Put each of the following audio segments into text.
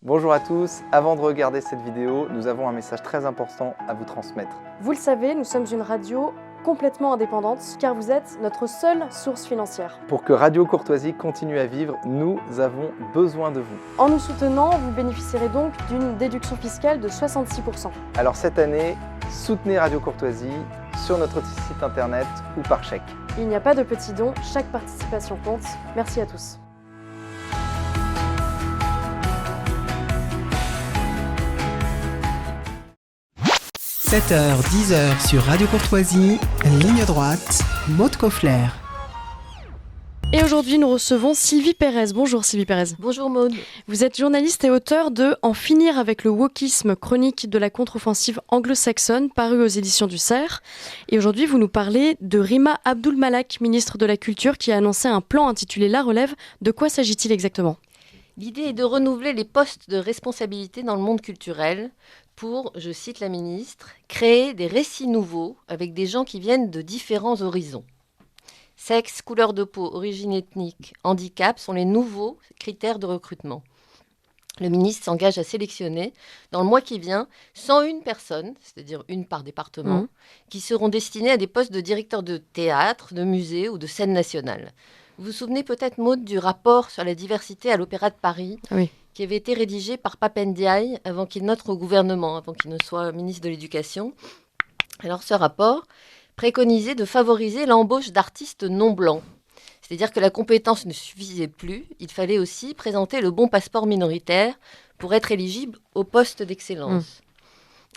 Bonjour à tous, avant de regarder cette vidéo, nous avons un message très important à vous transmettre. Vous le savez, nous sommes une radio complètement indépendante car vous êtes notre seule source financière. Pour que Radio Courtoisie continue à vivre, nous avons besoin de vous. En nous soutenant, vous bénéficierez donc d'une déduction fiscale de 66%. Alors cette année, soutenez Radio Courtoisie sur notre site internet ou par chèque. Il n'y a pas de petits dons, chaque participation compte. Merci à tous. 7h, 10h sur Radio Courtoisie, ligne droite, Maud Koffler. Et aujourd'hui, nous recevons Sylvie Pérez. Bonjour Sylvie Pérez. Bonjour Maud. Vous êtes journaliste et auteur de En finir avec le wokisme, chronique de la contre-offensive anglo-saxonne, paru aux éditions du Cerf. Et aujourd'hui, vous nous parlez de Rima Abdul-Malak, ministre de la Culture, qui a annoncé un plan intitulé La Relève. De quoi s'agit-il exactement ? L'idée est de renouveler les postes de responsabilité dans le monde culturel pour, je cite la ministre, créer des récits nouveaux avec des gens qui viennent de différents horizons. Sexe, couleur de peau, origine ethnique, handicap sont les nouveaux critères de recrutement. Le ministre s'engage à sélectionner, dans le mois qui vient, 101 personnes, c'est-à-dire une par département, qui seront destinées à des postes de directeur de théâtre, de musée ou de scène nationale. Vous vous souvenez peut-être, Maud, du rapport sur la diversité à l'Opéra de Paris, qui avait été rédigé par Pape Ndiaye avant qu'il n'entre au gouvernement, avant qu'il ne soit ministre de l'Éducation. Alors ce rapport préconisait de favoriser l'embauche d'artistes non blancs. C'est-à-dire que la compétence ne suffisait plus, il fallait aussi présenter le bon passeport minoritaire pour être éligible au poste d'excellence.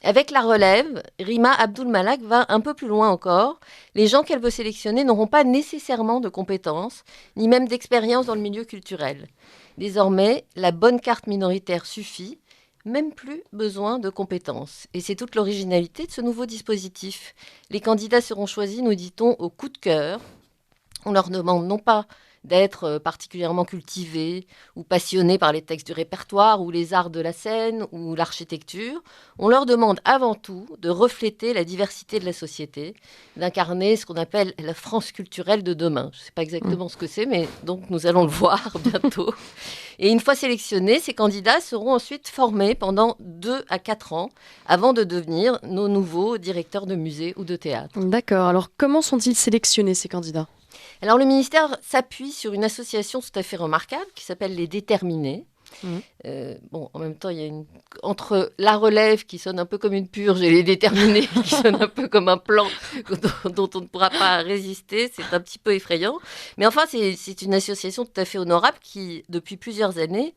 Avec la relève, Rima Abdul-Malak va un peu plus loin encore. Les gens qu'elle veut sélectionner n'auront pas nécessairement de compétences, ni même d'expérience dans le milieu culturel. Désormais, la bonne carte minoritaire suffit, même plus besoin de compétences. Et c'est toute l'originalité de ce nouveau dispositif. Les candidats seront choisis, nous dit-on, au coup de cœur. On leur demande non pas d'être particulièrement cultivés ou passionnés par les textes du répertoire ou les arts de la scène ou l'architecture. On leur demande avant tout de refléter la diversité de la société, d'incarner ce qu'on appelle la France culturelle de demain. Je ne sais pas exactement ce que c'est, mais donc nous allons le voir bientôt. Et une fois sélectionnés, ces candidats seront ensuite formés pendant 2 à 4 ans avant de devenir nos nouveaux directeurs de musée ou de théâtre. D'accord. Alors comment sont-ils sélectionnés, ces candidats ? Alors le ministère s'appuie sur une association tout à fait remarquable qui s'appelle les Déterminés. En même temps, il y a entre la relève qui sonne un peu comme une purge et les Déterminés qui sonne un peu comme un plan dont on ne pourra pas résister. C'est un petit peu effrayant. Mais enfin, c'est une association tout à fait honorable qui, depuis plusieurs années,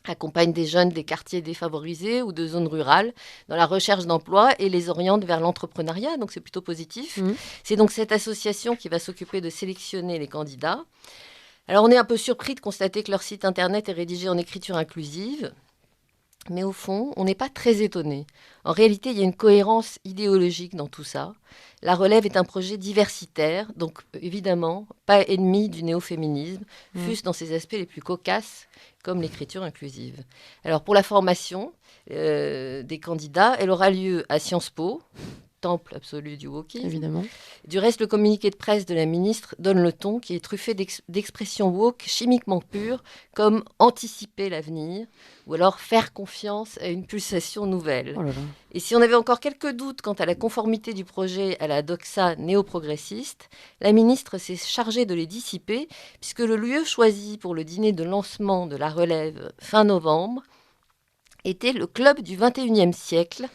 accompagne des jeunes des quartiers défavorisés ou de zones rurales dans la recherche d'emploi et les oriente vers l'entrepreneuriat, donc c'est plutôt positif. C'est donc cette association qui va s'occuper de sélectionner les candidats. Alors on est un peu surpris de constater que leur site internet est rédigé en écriture inclusive, mais au fond, on n'est pas très étonné. En réalité, il y a une cohérence idéologique dans tout ça. La relève est un projet diversitaire, donc évidemment pas ennemi du néo-féminisme, fût-ce dans ses aspects les plus cocasses, comme l'écriture inclusive. Alors pour la formation des candidats, elle aura lieu à Sciences Po, temple absolu du wokisme. Évidemment. Du reste, le communiqué de presse de la ministre donne le ton, qui est truffé d'expressions woke chimiquement pures, comme anticiper l'avenir, ou alors faire confiance à une pulsation nouvelle. Oh là là. Et si on avait encore quelques doutes quant à la conformité du projet à la doxa néo-progressiste, la ministre s'est chargée de les dissiper, puisque le lieu choisi pour le dîner de lancement de la relève fin novembre était le club du 21e siècle.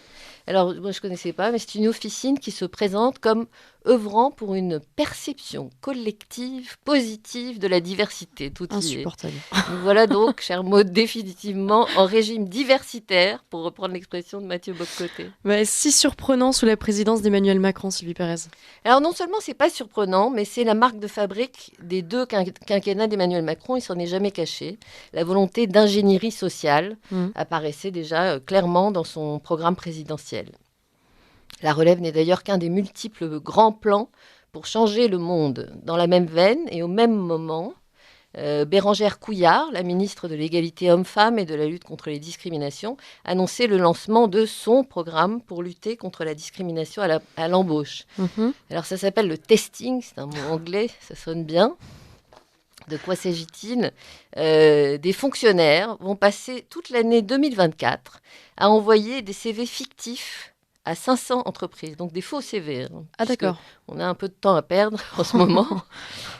Alors, moi, je ne connaissais pas, mais c'est une officine qui se présente comme œuvrant pour une perception collective, positive de la diversité. Tout y est. Insupportable. Nous voilà donc, cher Maud, définitivement en régime diversitaire, pour reprendre l'expression de Mathieu Bock-Côté. Si surprenant sous la présidence d'Emmanuel Macron, Sylvie Pérez. Alors, non seulement c'est pas surprenant, mais c'est la marque de fabrique des 2 quinquennats d'Emmanuel Macron, il s'en est jamais caché. La volonté d'ingénierie sociale apparaissait déjà clairement dans son programme présidentiel. La relève n'est d'ailleurs qu'un des multiples grands plans pour changer le monde. Dans la même veine et au même moment, Bérangère Couillard, la ministre de l'égalité homme-femme et de la lutte contre les discriminations, annonçait le lancement de son programme pour lutter contre la discrimination à l'embauche. Alors ça s'appelle le testing, c'est un mot anglais, ça sonne bien. De quoi s'agit-il ? Des fonctionnaires vont passer toute l'année 2024 à envoyer des CV fictifs à 500 entreprises, donc des faux CV. Ah d'accord. On a un peu de temps à perdre en ce moment.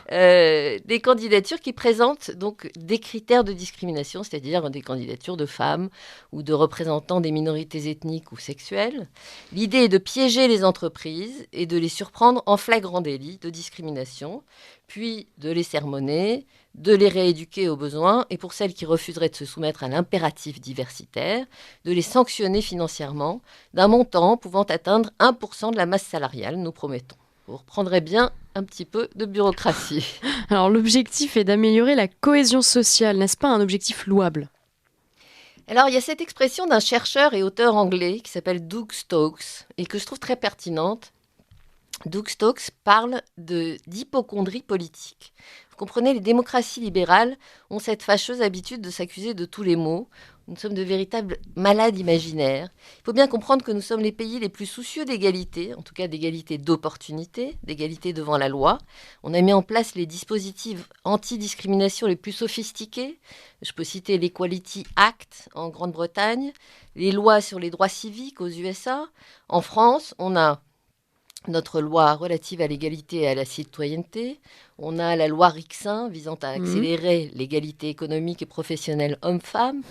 Des candidatures qui présentent donc des critères de discrimination, c'est-à-dire des candidatures de femmes ou de représentants des minorités ethniques ou sexuelles. L'idée est de piéger les entreprises et de les surprendre en flagrant délit de discrimination, puis de les sermonner, de les rééduquer au besoin, et pour celles qui refuseraient de se soumettre à l'impératif diversitaire, de les sanctionner financièrement d'un montant pouvant atteindre 1% de la masse salariale, nous promettons. Vous reprendrez bien un petit peu de bureaucratie. Alors l'objectif est d'améliorer la cohésion sociale, n'est-ce pas un objectif louable ? Alors il y a cette expression d'un chercheur et auteur anglais qui s'appelle Doug Stokes et que je trouve très pertinente. Doug Stokes parle d'hypocondrie politique. Vous comprenez, les démocraties libérales ont cette fâcheuse habitude de s'accuser de tous les maux. Nous sommes de véritables malades imaginaires. Il faut bien comprendre que nous sommes les pays les plus soucieux d'égalité, en tout cas d'égalité d'opportunité, d'égalité devant la loi. On a mis en place les dispositifs anti-discrimination les plus sophistiqués. Je peux citer l'Equality Act en Grande-Bretagne, les lois sur les droits civiques aux USA. En France, on a notre loi relative à l'égalité et à la citoyenneté. On a la loi Rixain visant à accélérer l'égalité économique et professionnelle hommes-femmes.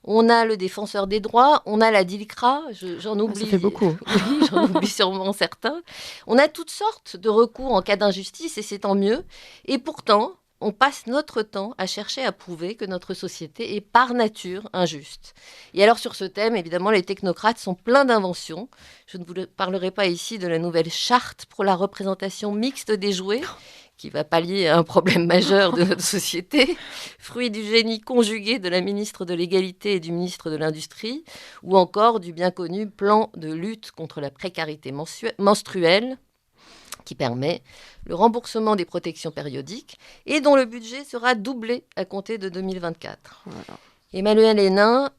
On a le défenseur des droits, on a la DILCRA, j'en oublie. Ça fait beaucoup. Oui, j'en oublie sûrement certains. On a toutes sortes de recours en cas d'injustice et c'est tant mieux. Et pourtant, on passe notre temps à chercher à prouver que notre société est par nature injuste. Et alors sur ce thème, évidemment, les technocrates sont pleins d'inventions. Je ne vous parlerai pas ici de la nouvelle charte pour la représentation mixte des jouets, qui va pallier à un problème majeur de notre société, fruit du génie conjugué de la ministre de l'Égalité et du ministre de l'Industrie, ou encore du bien connu plan de lutte contre la précarité menstruelle, qui permet le remboursement des protections périodiques et dont le budget sera doublé à compter de 2024. Voilà. Emmanuel Hénin,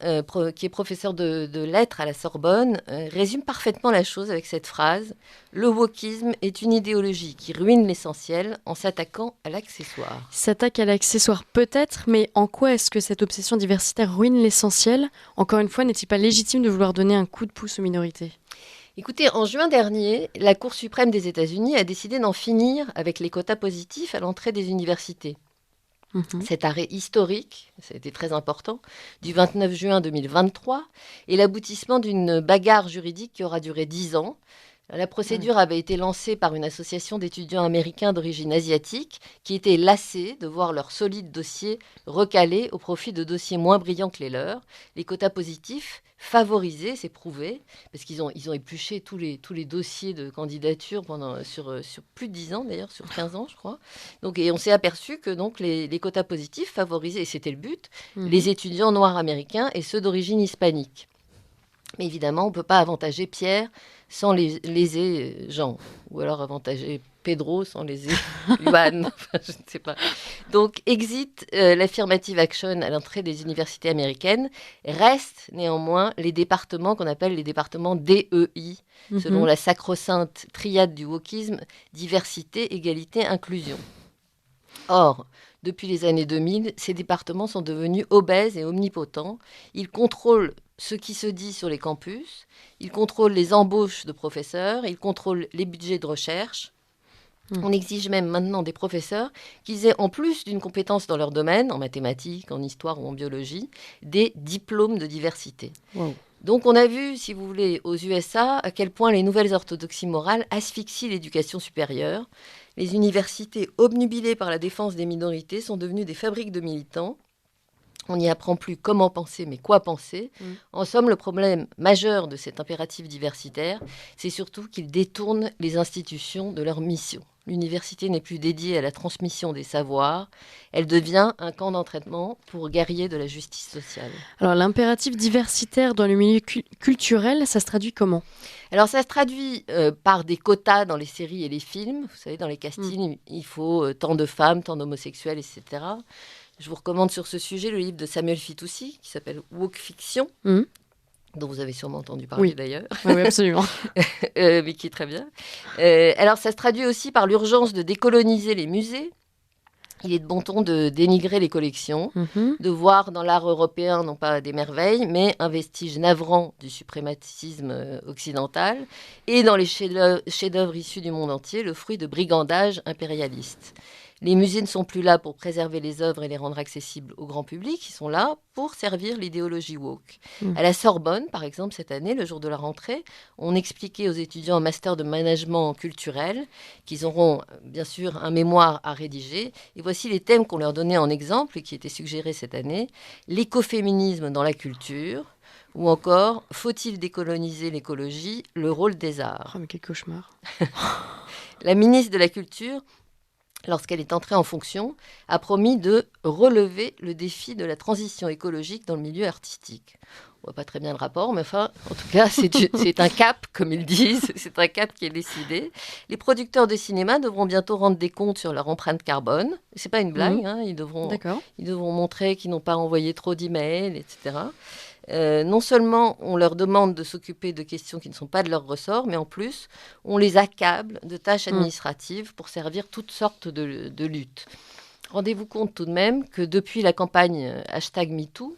qui est professeur de lettres à la Sorbonne, résume parfaitement la chose avec cette phrase « Le wokisme est une idéologie qui ruine l'essentiel en s'attaquant à l'accessoire ». S'attaque à l'accessoire peut-être, mais en quoi est-ce que cette obsession diversitaire ruine l'essentiel ? Encore une fois, n'est-il pas légitime de vouloir donner un coup de pouce aux minorités ? Écoutez, en juin dernier, la Cour suprême des États-Unis a décidé d'en finir avec les quotas positifs à l'entrée des universités. Cet arrêt historique, ça a été très important, du 29 juin 2023, est l'aboutissement d'une bagarre juridique qui aura duré 10 ans. La procédure avait été lancée par une association d'étudiants américains d'origine asiatique qui étaient lassés de voir leurs solides dossiers recalés au profit de dossiers moins brillants que les leurs. Les quotas positifs favorisés, c'est prouvé, parce qu'ils ont épluché tous les dossiers de candidature sur plus de 10 ans, d'ailleurs, sur 15 ans, je crois. Donc, et on s'est aperçu que donc, les quotas positifs favorisaient, et c'était le but, les étudiants noirs américains et ceux d'origine hispanique. Mais évidemment, on ne peut pas avantager Pierre sans léser Jean, ou alors avantager Pedro sans léser Juan, enfin, je ne sais pas. Donc, exit l'affirmative action à l'entrée des universités américaines. Restent néanmoins les départements qu'on appelle les départements DEI, selon la sacro-sainte triade du wokisme, diversité, égalité, inclusion. Or, depuis les années 2000, ces départements sont devenus obèses et omnipotents. Ils contrôlent ce qui se dit sur les campus, ils contrôlent les embauches de professeurs, ils contrôlent les budgets de recherche. On exige même maintenant des professeurs qu'ils aient, en plus d'une compétence dans leur domaine, en mathématiques, en histoire ou en biologie, des diplômes de diversité. Wow. Donc on a vu, si vous voulez, aux USA, à quel point les nouvelles orthodoxies morales asphyxient l'éducation supérieure. Les universités obnubilées par la défense des minorités sont devenues des fabriques de militants. On n'y apprend plus comment penser, mais quoi penser. En somme, le problème majeur de cet impératif diversitaire, c'est surtout qu'il détourne les institutions de leur mission. L'université n'est plus dédiée à la transmission des savoirs. Elle devient un camp d'entraînement pour guerriers de la justice sociale. Alors, l'impératif diversitaire dans le milieu culturel, ça se traduit comment ? Alors, ça se traduit par des quotas dans les séries et les films. Vous savez, dans les castings, il faut tant de femmes, tant d'homosexuels, etc. Je vous recommande sur ce sujet le livre de Samuel Fitoussi qui s'appelle « Woke Fiction », dont vous avez sûrement entendu parler d'ailleurs. Oui, absolument. Mais qui est très bien. Alors, ça se traduit aussi par l'urgence de décoloniser les musées, Il est de bon ton de dénigrer les collections, Mhm. de voir dans l'art européen non pas des merveilles, mais un vestige navrant du suprématisme occidental, et dans les chefs-d'œuvre issus du monde entier, le fruit de brigandages impérialistes. Les musées ne sont plus là pour préserver les œuvres et les rendre accessibles au grand public, ils sont là pour servir l'idéologie woke. Mm. À la Sorbonne, par exemple, cette année, le jour de la rentrée, on expliquait aux étudiants en master de management culturel qu'ils auront bien sûr un mémoire à rédiger. Et voici les thèmes qu'on leur donnait en exemple et qui étaient suggérés cette année. L'écoféminisme dans la culture, ou encore faut-il décoloniser l'écologie, le rôle des arts. Oh, mais quel cauchemar. La ministre de la Culture, lorsqu'elle est entrée en fonction, a promis de relever le défi de la transition écologique dans le milieu artistique. On voit pas très bien le rapport, mais enfin, en tout cas, c'est un cap, comme ils disent, c'est un cap qui est décidé. Les producteurs de cinéma devront bientôt rendre des comptes sur leur empreinte carbone. C'est pas une blague, hein, ils devront montrer qu'ils n'ont pas envoyé trop d'emails, etc. Non seulement on leur demande de s'occuper de questions qui ne sont pas de leur ressort, mais en plus, on les accable de tâches administratives pour servir toutes sortes de luttes. Rendez-vous compte tout de même que depuis la campagne #MeToo,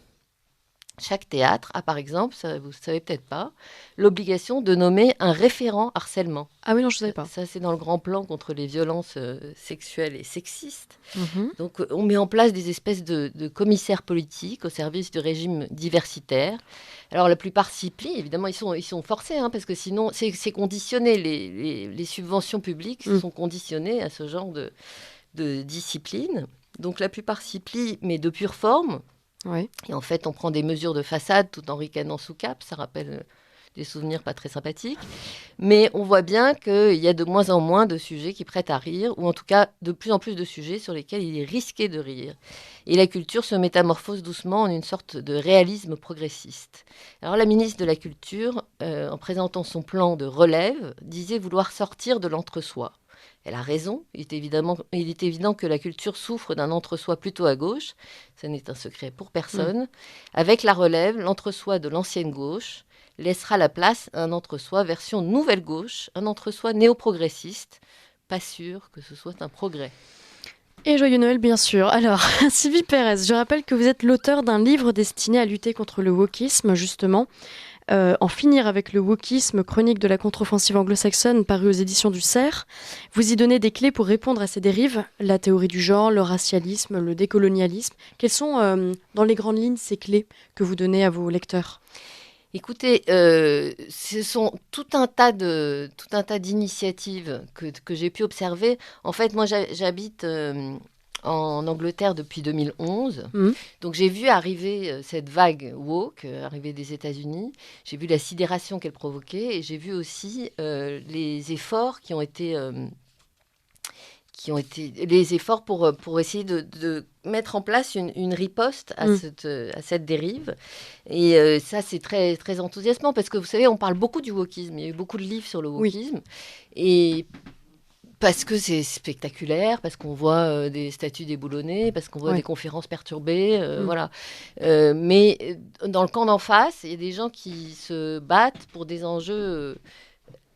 chaque théâtre a, par exemple, ça, vous ne savez peut-être pas, l'obligation de nommer un référent harcèlement. Ah oui, non, je ne savais pas. Ça, c'est dans le grand plan contre les violences sexuelles et sexistes. Mhm. Donc, on met en place des espèces de commissaires politiques au service du régime diversitaire. Alors, la plupart s'y plient. Évidemment, ils sont forcés, hein, parce que sinon, c'est conditionné. Les subventions publiques sont conditionnées à ce genre de discipline. Donc, la plupart s'y plient, mais de pure forme. Oui. Et en fait, on prend des mesures de façade tout en ricanant sous cap. Ça rappelle des souvenirs pas très sympathiques. Mais on voit bien qu'il y a de moins en moins de sujets qui prêtent à rire, ou en tout cas de plus en plus de sujets sur lesquels il est risqué de rire. Et la culture se métamorphose doucement en une sorte de réalisme progressiste. Alors la ministre de la Culture, en présentant son plan de relève, disait vouloir sortir de l'entre-soi. Elle a raison. Il est évident que la culture souffre d'un entre-soi plutôt à gauche. Ce n'est un secret pour personne. Avec la relève, l'entre-soi de l'ancienne gauche laissera la place à un entre-soi version nouvelle gauche, un entre-soi néo-progressiste. Pas sûr que ce soit un progrès. Et joyeux Noël, bien sûr. Alors, Sylvie Pérez, je rappelle que vous êtes l'auteur d'un livre destiné à lutter contre le wokisme, justement. En finir avec le wokisme, chronique de la contre-offensive anglo-saxonne, paru aux éditions du Cerf. Vous y donnez des clés pour répondre à ces dérives, la théorie du genre, le racialisme, le décolonialisme. Quelles sont, dans les grandes lignes, ces clés que vous donnez à vos lecteurs ? Écoutez, ce sont tout un tas d'initiatives que j'ai pu observer. En fait, moi, j'habite en Angleterre depuis 2011. Donc, j'ai vu arriver cette vague woke, arriver des États-Unis. J'ai vu la sidération qu'elle provoquait et j'ai vu aussi les efforts qui ont été les efforts pour essayer de mettre en place une riposte à cette dérive. Et ça, c'est très, très enthousiasmant parce que, vous savez, on parle beaucoup du wokisme. Il y a eu beaucoup de livres sur le wokisme. Et parce que c'est spectaculaire, parce qu'on voit des statues déboulonnées, parce qu'on voit des conférences perturbées, voilà. Mais dans le camp d'en face, il y a des gens qui se battent pour des enjeux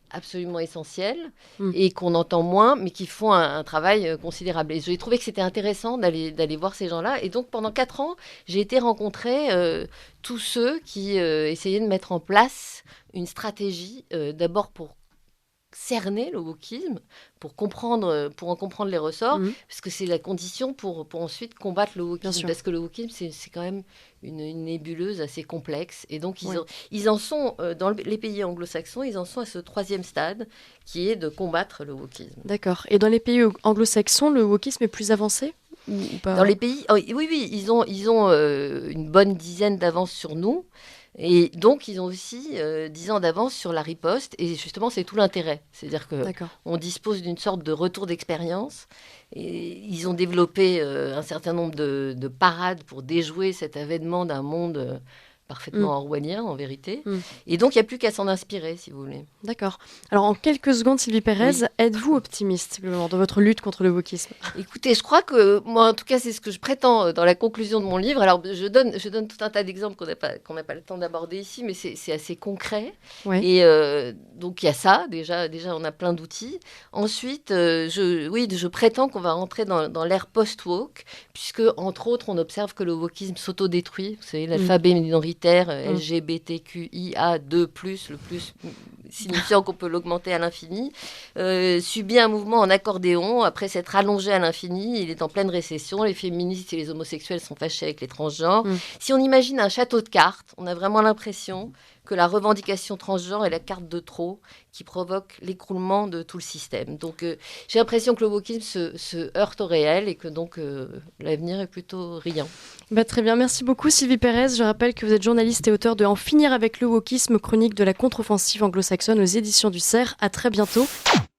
absolument essentiels et qu'on entend moins, mais qui font un travail considérable. Et j'ai trouvé que c'était intéressant d'aller voir ces gens-là. Et donc, pendant 4 ans, j'ai été rencontrer tous ceux qui essayaient de mettre en place une stratégie, d'abord pour cerner le wokisme, pour en comprendre les ressorts, parce que c'est la condition pour ensuite combattre le wokisme. Parce que le wokisme, c'est quand même une nébuleuse assez complexe. Et donc, ils en sont, dans les pays anglo-saxons, ils en sont à ce 3e stade, qui est de combattre le wokisme. D'accord. Et dans les pays anglo-saxons, le wokisme est plus avancé ou pas ? Dans les pays... oui, ils ont une bonne dizaine d'avance sur nous. Et donc, ils ont aussi 10 ans d'avance sur la riposte. Et justement, c'est tout l'intérêt. C'est-à-dire qu'on dispose d'une sorte de retour d'expérience. Et ils ont développé un certain nombre de parades pour déjouer cet avènement d'un monde parfaitement orwellien en vérité. Mm. Et donc, il n'y a plus qu'à s'en inspirer, si vous voulez. D'accord. Alors, en quelques secondes, Sylvie Pérez, êtes-vous optimiste dans votre lutte contre le wokisme ? Écoutez, je crois que, moi, en tout cas, c'est ce que je prétends dans la conclusion de mon livre. Alors, je donne tout un tas d'exemples qu'on n'a pas le temps d'aborder ici, mais c'est assez concret. Ouais. Et donc, il y a ça, déjà, on a plein d'outils. Ensuite, je prétends qu'on va rentrer dans l'ère post-woke, puisque, entre autres, on observe que le wokisme s'autodétruit. Vous savez, l'alphabet minoritaire, LGBTQIA2+, le plus signifiant qu'on peut l'augmenter à l'infini, subit un mouvement en accordéon. Après s'être allongé à l'infini, il est en pleine récession. Les féministes et les homosexuels sont fâchés avec les transgenres. Si on imagine un château de cartes, on a vraiment l'impression que la revendication transgenre est la carte de trop qui provoque l'écroulement de tout le système. Donc j'ai l'impression que le wokisme se heurte au réel et que donc l'avenir est plutôt riant. Très bien, merci beaucoup Sylvie Pérez. Je rappelle que vous êtes journaliste et auteur de En finir avec le wokisme, chronique de la contre-offensive anglo-saxonne aux éditions du Cerf. À très bientôt.